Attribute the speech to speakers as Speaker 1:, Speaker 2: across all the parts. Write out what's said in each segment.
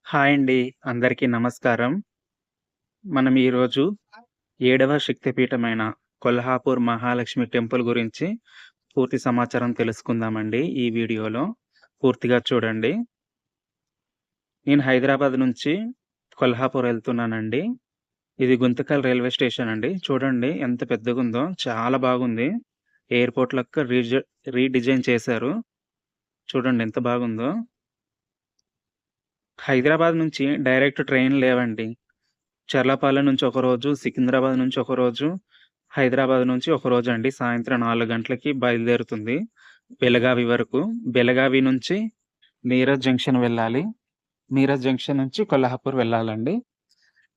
Speaker 1: Hi అండి. అందరికీ నమస్కారం. మనం ఈరోజు 7వ శక్తిపీఠమైన కొల్హాపూర్ మహాలక్ష్మి టెంపుల్ గురించి పూర్తి సమాచారం తెలుసుకుందామండి ఈ వీడియోలో. పూర్తిగా చూడండి. నేను హైదరాబాద్ నుంచి కొల్హాపూర్ ఎళ్తున్నానండి. ఇది గుంతకల్ రైల్వే స్టేషన్ అండి. చూడండి ఎంత పెద్దగుందో. చాలా బాగుంది. ఎయిర్‌పోర్ట్ లెక్క రీడిజైన్ చేశారు. చూడండి ఎంత బాగుందో. హైదరాబాద్ నుంచి డైరెక్ట్ ట్రైన్‌లు లేవండి. చర్లపల్లి నుంచి ఒకరోజు, సికింద్రాబాద్ నుంచి ఒకరోజు, హైదరాబాద్ నుంచి ఒకరోజండి. సాయంత్రం 4 గంటలకి బయలుదేరుతుంది బెళగావి వరకు. బెళగావి నుంచి మీరజ్ జంక్షన్ వెళ్ళాలి. మీరజ్ జంక్షన్ నుంచి కొల్హాపూర్ వెళ్ళాలండి.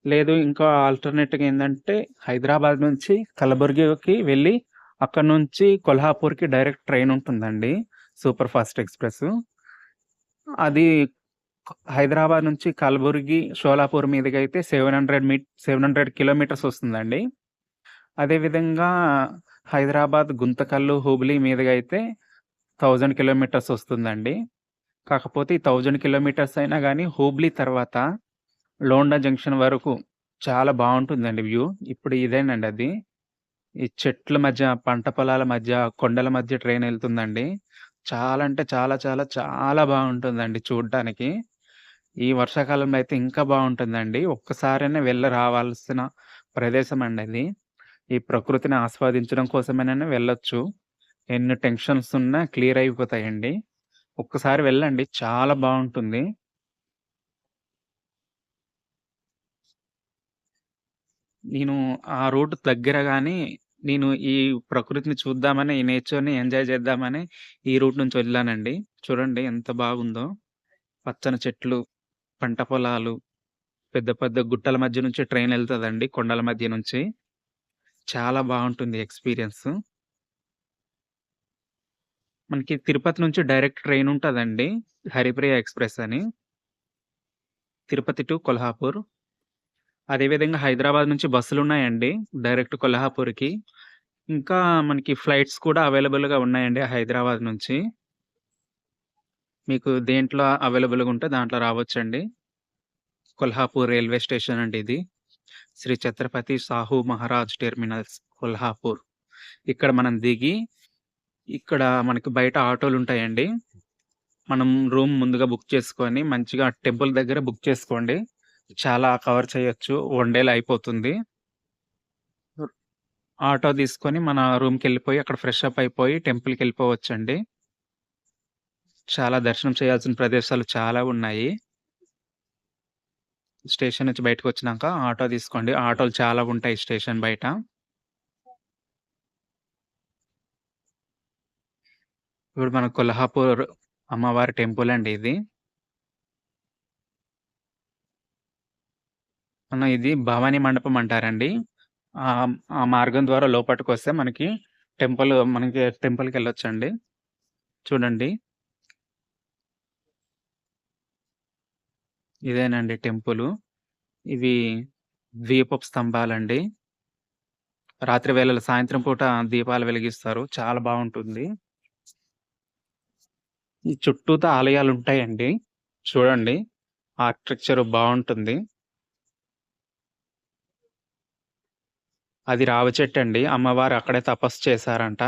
Speaker 1: లేదు ఇంకా ఆల్టర్‌నేట్‌గా ఏందంటే హైదరాబాద్ నుంచి కలబుర్గికి వెళ్ళి అక్కడి నుంచి కొల్హాపూర్‌కి డైరెక్ట్ ట్రైన్ ఉంటుందండి. Super fast express. అది హైదరాబాద్ నుంచి కలబుర్గి, షోలాపూర్ మీదుగైతే 700 కిలోమీటర్స్ వస్తుందండి. అదే విధంగా హైదరాబాద్, గుంతకల్లు, హుబ్లీ మీదుగా అయితే 1000 కిలోమీటర్స్ వస్తుందండి. కాకపోతే ఈ 1000 కిలోమీటర్స్ అయినా గానీ హుబ్లీ తర్వాత లోండా జంక్షన్ వరకు చాలా బావుంటుందండి వ్యూ. ఇప్పుడు ఇదేనండి అది. ఈ చెట్ల మధ్య, పంట పొలాల మధ్య, కొండల మధ్య ట్రైన్ ఎళ్తుందండి. చాలా అంటే చాలా చాలా చాలా బావుంటుందండి చూడ్డానికి. ఈ వర్షాకాలంలో అయితే ఇంకా బావుంటుందండి. ఒక్కసారైనా వెళ్లి రావాల్సిన ప్రదేశమండి అది. ఈ ప్రకృతిని ఆస్వాదించడం కోసమేనైనా వెళ్ళొచ్చు. ఎన్ని టెన్షన్స్ ఉన్నా క్లియర్ అయిపోతాయండి. ఒక్కసారి వెళ్ళండి చాలా బావుంటుంది. నేను ఆ రూట్ దగ్గర గాని, నేను ఈ ప్రకృతిని చూద్దామని, ఈ నేచర్‌ని ఎంజాయ్ చేద్దామని ఈ రూట్ నుంచి వెళ్ళానండి. చూడండి ఎంత బాగుందో. పచ్చని చెట్లు, పంట పొలాలు, పెద్ద పెద్ద గుట్టల మధ్య నుంచి ట్రైన్ ఎళ్తదండి కొండల మధ్య నుంచి. చాలా బావుంటుంది ఎక్స్‌పీరియన్స్. మనకి తిరుపతి నుంచి డైరెక్ట్ ట్రైన్ ఉంటదండి. 'హరిప్రియ ఎక్స్‌ప్రెస్' అని. తిరుపతి టు కొల్హాపూర్. అదే విధంగా హైదరాబాద్ నుంచి బస్సులున్నాయండి డైరెక్ట్ కొల్హాపూర్‌కి. ఇంకా మనకి ఫ్లైట్స్ కూడా అవైలబుల్‌గా ఉన్నాయండి హైదరాబాద్ నుంచి. మీకు దేంట్లో అవైలబుల్‌గా ఉంటే దాంట్లో రావచ్చండి. కొల్హాపూర్ రైల్వే స్టేషన్ అండి ఇది. శ్రీ ఛత్రపతి సాహు మహారాజ్ టెర్మినల్స్ కొల్హాపూర్. ఇక్కడ మనం దిగి, ఇక్కడ మనకి బయట ఆటోలుంటాయండి. మనం రూమ్ ముందుగా బుక్ చేసుకొని, మంచిగా టెంపుల్ దగ్గర బుక్ చేసుకోండి. చాలా కవర్ చేయొచ్చు. వన్ డేలో అయిపోతుంది. ఆటో తీసుకొని మన రూమ్‌కెళ్ళిపోయి, అక్కడ ఫ్రెష్ అప్ అయిపోయి టెంపుల్‌కెళ్ళిపోవచ్చండి. చాలా దర్శనం చేయాల్సిన ప్రదేశాలు చాలా ఉన్నాయి. స్టేషన్ నుంచి బయటకొచ్చినాక ఆటో తీసుకోండి. ఆటోలు చాలా ఉంటాయి స్టేషన్ బయట. ఇప్పుడు మన కొల్హాపూర్ అమ్మవారి టెంపుల్ అండి ఇది. ఇది భవానీ మండపం అంటారండి. ఆ మార్గం ద్వారా లోపటికొస్తే మనకి టెంపుల్‌కెళ్ళొచ్చండి. చూడండి. ఇదేనండి టెంపులు. ఇవి దీపపు స్తంభాలండి. రాత్రి వేళల సాయంత్రం పూట దీపాలు వెలిగిస్తారు. చాలా బావుంటుంది. ఈ చుట్టూతా ఆలయాలుంటాయండి. చూడండి. ఆర్కిటెక్చర్ బావుంటుంది. అది రావి చెట్టండి. అమ్మవారు అక్కడే తపస్సు చేశారంట.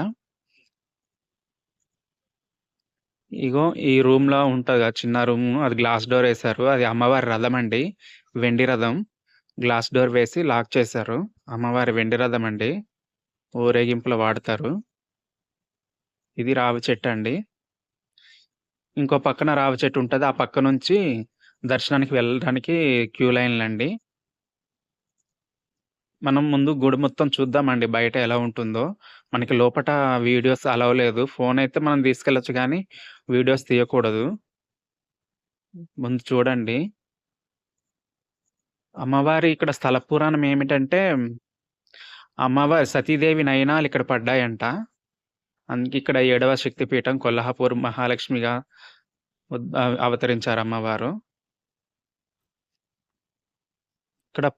Speaker 1: ఇగో ఈ రూమ్‌లో ఉంటదిగా చిన్న రూము. అది గ్లాస్ డోరేశారు. అది అమ్మవారి రథమండి. వెండి రథం. గ్లాస్ డోర్ వేసి లాక్ చేశారు. అమ్మవారి వెండి రథమండి. ఊరేగింపులో వాడతారు. ఇది రావి చెట్టండి. ఇంకో పక్కన రావి చెట్టు ఉంటది. ఆ పక్క నుంచి దర్శనానికి వెళ్ళడానికి క్యూ లైన్‌లండి. మనం ముందు గుడి మొత్తం చూద్దామండి బయట ఎలా ఉంటుందో. మనకి లోపట వీడియోస్ అలౌ లేదు. ఫోనయితే మనం తీసుకెళ్ళొచ్చు గానీ, వీడియోస్ తీయకూడదు. ముందు చూడండి. అమ్మవారి ఇక్కడ స్థల పురాణం ఏమిటంటే, అమ్మవారి సతీదేవి నయనాలిక్కడ పడ్డాయంట. అందుకే ఇక్కడ 7వ శక్తిపీఠం కొల్హాపూర్ మహాలక్ష్మిగా అవతరించారు అమ్మవారు. ఇక్కడ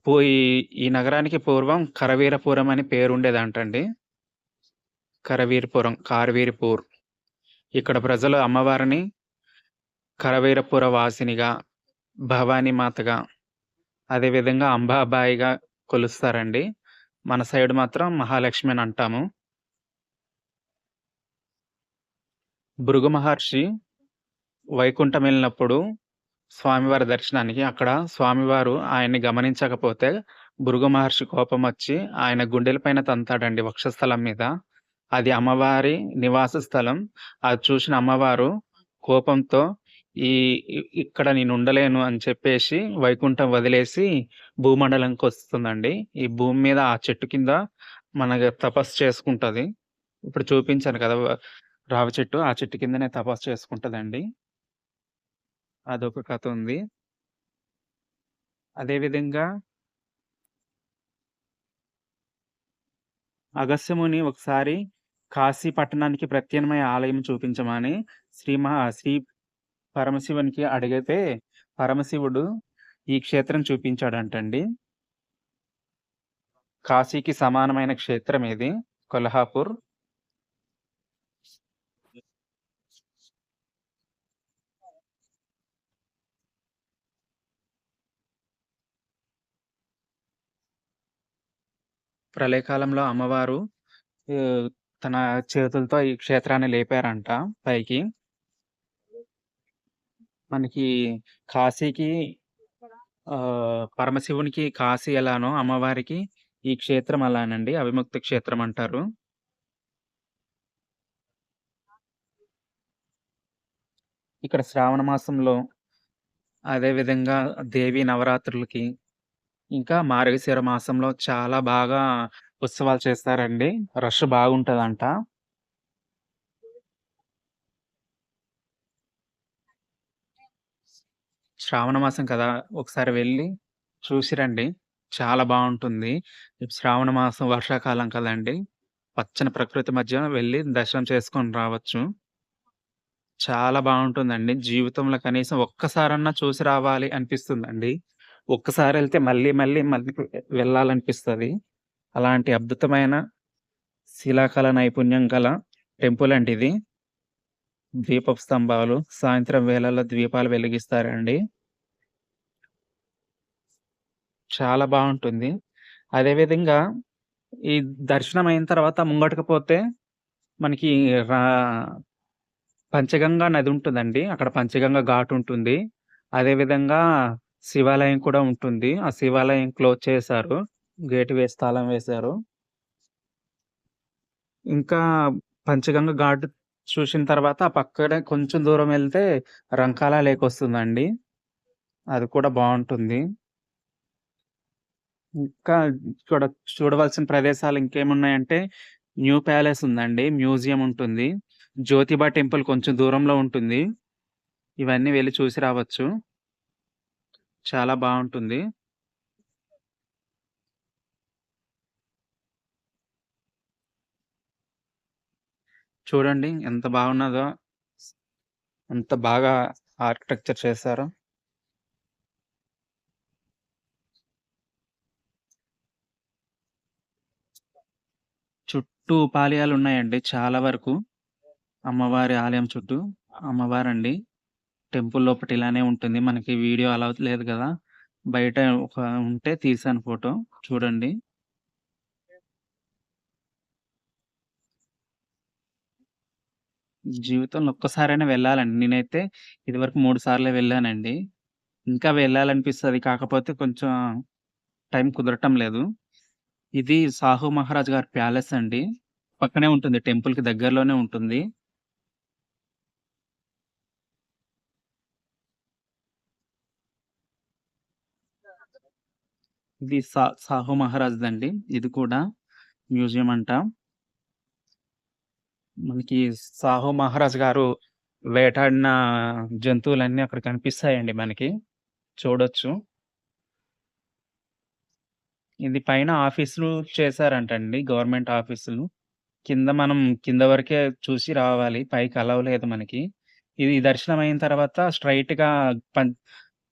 Speaker 1: ఈ నగరానికి పూర్వం కరవీరపురం అని పేరుండేదంటండి. కార్వీర్పూర్. ఇక్కడ ప్రజలు అమ్మవారిని కరవీరపుర వాసినిగా, భవానీ మాతగా, అదే విధంగా అంబాబాయిగా కొలుస్తారండి. మన సైడ్ మాత్రం మహాలక్ష్మి అని అంటాము. భృగు మహర్షి వైకుంఠం వెళ్ళినప్పుడు స్వామివారి దర్శనానికి అక్కడ స్వామివారు ఆయన్ని గమనించకపోతే భృగు మహర్షి కోపమొచ్చి ఆయన గుండెల పైన తంతాడండి వక్షస్థలం మీద. అది అమ్మవారి నివాస స్థలం. అది చూసిన అమ్మవారు కోపంతో ఈ ఇక్కడ నేనుండలేను అని చెప్పేసి వైకుంఠం వదిలేసి భూమండలంకొస్తుందండి. ఈ భూమి మీద ఆ చెట్టు కింద తపస్సు చేసుకుంటది. ఇప్పుడు చూపించాను కదా! రావి చెట్టు. ఆ చెట్టు కిందనే తపస్సు చేసుకుంటదండి. అదొక కథ ఉంది. అదే విధంగా అగస్త్యముని ఒకసారి కాశీ పట్టణానికి ప్రత్యామ్నాయ ఆలయం చూపించమని శ్రీ పరమశివునికి అడిగితే, పరమశివుడు ఈ క్షేత్రం చూపించాడంటండి. కాశీకి సమానమైన క్షేత్రం ఇది. కొల్హాపూర్. ప్రళయకాలంలో అమ్మవారు ఆహ్, తన చేతులతో ఈ క్షేత్రాన్ని లేపారంట పైకి. మనకి కాశీకి పరమశివునికి కాశీ ఎలానో అమ్మవారికి ఈ క్షేత్రం అలానండి. అవిముక్త క్షేత్రం అంటారు. ఇక్కడ శ్రావణ మాసంలో అదే విధంగా దేవీ నవరాత్రులకి, ఇంకా మార్గశిర మాసంలో చాలా బాగా ఉత్సవాలు చేస్తారండి. రష్ బాగుంటదంట. శ్రావణ మాసం కదా! ఒకసారి వెళ్లి చూసి రండి. చాలా బావుంటుంది. శ్రావణ మాసం వర్షాకాలం కదండీ! పచ్చని ప్రకృతి మధ్య వెళ్లి దర్శనం చేసుకొని రావచ్చు. చాలా బావుంటుందండి. జీవితంలో కనీసం ఒక్కసారన్నా చూసి రావాలి అనిపిస్తుందండి. ఒక్కసారెళ్తే మళ్ళీ వెళ్ళాలనిపిస్తది. అలాంటి అద్భుతమైన శిలాకళ నైపుణ్యం గల టెంపుల్ అండి ఇది. దీపపు స్తంభాలు, సాయంత్రం వేళల్లో దీపాలు వెలిగిస్తారండి. చాలా బావుంటుంది. అదే విధంగా ఈ దర్శనం అయిన తర్వాత ముంగటకు పోతే మనకి రా పంచగంగా నది ఉంటుందండి. అక్కడ పంచగంగ ఘాట్ ఉంటుంది. అదే విధంగా శివాలయం కూడా ఉంటుంది. ఆ శివాలయం క్లోజ్ చేశారు. గేట్ వేసి తాళం వేశారు. ఇంకా పంచగంగ ఘాట్ చూసిన తర్వాత ఆ పక్కనే కొంచెం దూరం వెళ్తే రంకాల లేక్ వస్తుందండి. అది కూడా బావుంటుంది. ఇంకా ఇక్కడ చూడవలసిన ప్రదేశాలు ఇంకేమున్నాయంటే న్యూ ప్యాలెస్ ఉందండి. మ్యూజియం ఉంటుంది. జ్యోతిబా టెంపుల్ కొంచెం దూరంలో ఉంటుంది. ఇవన్నీ వెళ్లి చూసి రావచ్చు. చాలా బావుంటుంది. చూడండి ఎంత బాగున్నదో! ఎంత బాగా ఆర్కిటెక్చర్ చేశారో! చుట్టూ పాళయాలున్నాయండి చాలా వరకు. అమ్మవారి ఆలయం చుట్టూ. అమ్మవారండి. టెంపుల్ లోపట ఇలానే ఉంటుంది. మనకి వీడియో అలౌ లేదు గదా! బయట ఒక ఉంటే తీశాను ఫోటో. చూడండి. జీవితంలో ఒక్కసారైనా వెళ్ళాలండి. నేనైతే ఇదివరకు 3 సార్లే వెళ్ళానండి. ఇంకా వెళ్ళాలనిపిస్తది. కాకపోతే కొంచెం టైం కుదరటం లేదు. ఇది సాహు మహారాజ్ గారి ప్యాలెస్ అండి. పక్కనే ఉంటుంది. టెంపుల్‌కి దగ్గరలోనే ఉంటుంది. ఇది సాహు మహారాజ్‌దండి. ఇది కూడా మ్యూజియం అంట. మనకి సాహు మహారాజ్ గారు వేటాడిన జంతువులన్నీ అక్కడ కనిపిస్తాయండి మనకి. చూడొచ్చు. ఇది పైన ఆఫీసులు చేశారంటండి. గవర్నమెంట్ ఆఫీసులు. కింద వరకే చూసి రావాలి. పైకి అలౌ లేదు మనకి. ఇది దర్శనం అయిన తర్వాత స్ట్రెయిట్‌గా పం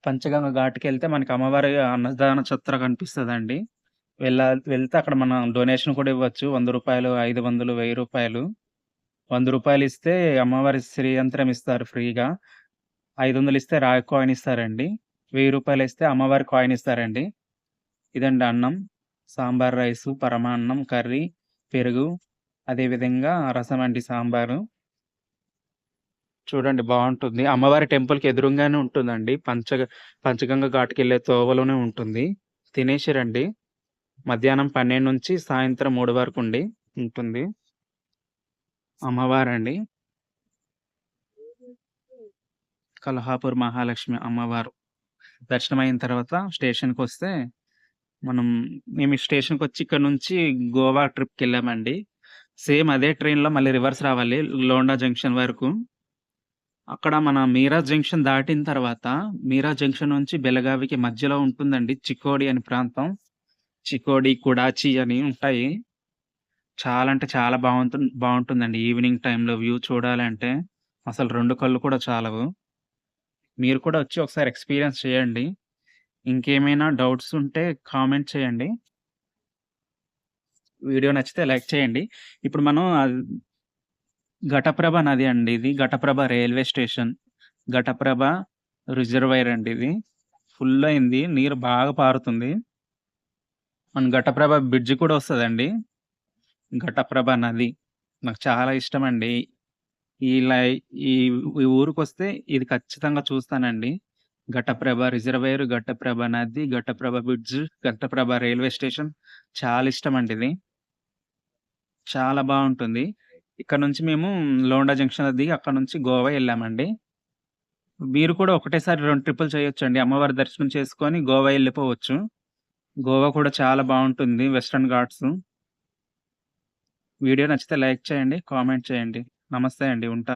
Speaker 1: పంచగంగ ఘాట్‌కెళ్తే మనకి అమ్మవారి అన్నదాన సత్ర కనిపిస్తదండి. వెళ్తే అక్కడ మనం డొనేషన్ కూడా ఇవ్వచ్చు. రూ. 100, 500, రూ. 1000. రూ. 100 ఇస్తే అమ్మవారి శ్రీ యంత్రం ఇస్తారు ఫ్రీగా. 500 ఇస్తే రాగి కాయిన్ ఇస్తారండి. రూ. 1000 అమ్మవారి కాయిన్ ఇస్తారండి. ఇదండి అన్నం, సాంబార్ రైసు, పరమాన్నం, కర్రీ, పెరుగు, అదే విధంగా రసం అండి సాంబారు. చూడండి బావుంటుంది. అమ్మవారి టెంపుల్‌కి ఎదురుంగానే ఉంటుందండి. పంచగంగ ఘాట్‌కెళ్ళే తోవలోనే ఉంటుంది. తినేసి రండి. మధ్యాహ్నం 12 నుంచి సాయంత్రం 3 వరకుండి ఉంటుంది. అమ్మవారండి. కలహాపూర్ మహాలక్ష్మి అమ్మవారు. దర్శనమయిన తర్వాత స్టేషన్‌కొస్తే మనం మేము ఈ స్టేషన్‌కొచ్చి ఇక్కడ నుంచి గోవా ట్రిప్‌కెళ్ళామండి. సేమ్ అదే ట్రైన్‌లో మళ్ళీ రివర్స్ రావాలి లోండా జంక్షన్ వరకు. అక్కడ మన మీరా జంక్షన్ దాటిన తర్వాత, మీరా జంక్షన్ నుంచి బెళగావికి మధ్యలో ఉంటుందండి చిక్కోడి అని ప్రాంతం. చికోడి, కుడాచి అని ఉంటాయి. చాలా అంటే చాలా బావుంటుందండి. ఈవినింగ్ టైమ్‌లో వ్యూ చూడాలంటే అసలు 2 కళ్ళు కూడా చాలవు. మీరు కూడా వచ్చి ఒకసారి ఎక్స్‌పీరియన్స్ చేయండి. ఇంకేమైనా డౌట్స్ ఉంటే కామెంట్ చేయండి. వీడియో నచ్చితే లైక్ చేయండి. ఇప్పుడు మనం ఘటప్రభ నది అండి ఇది. Ghataprabha railway station. Ghataprabha reservoir అండి ఇది. ఫుల్ అయింది. నీరు బాగా పారుతుంది. మన ఘటప్రభ బ్రిడ్జ్ కూడా వస్తదండి. ఘటప్రభ నది. నాకు చాలా ఇష్టమండి. ఇలా ఈ ఈ ఊరికొస్తే ఇది ఖచ్చితంగా చూస్తానండి. ఘటప్రభ రిజర్వాయర్, ఘటప్రభ నది, Ghataprabha bridge, Ghataprabha railway station చాలా ఇష్టమండి ఇది. చాలా బావుంటుంది. ఇక్కడ నుంచి మేము లోండా జంక్షన్‌లో దిగి అక్కడి నుంచి గోవా ఎళ్ళామండి. మీరు కూడా ఒకటేసారి 2 ట్రిప్పులు చేయొచ్చండి. అమ్మవారి దర్శనం చేసుకొని గోవా ఎళ్ళిపోవచ్చు. గోవా కూడా చాలా బావుంటుంది. వెస్టర్న్ ఘాట్స్. వీడియో నచ్చితే లైక్ చేయండి, కామెంట్ చేయండి. నమస్తే అండి. ఉంటా.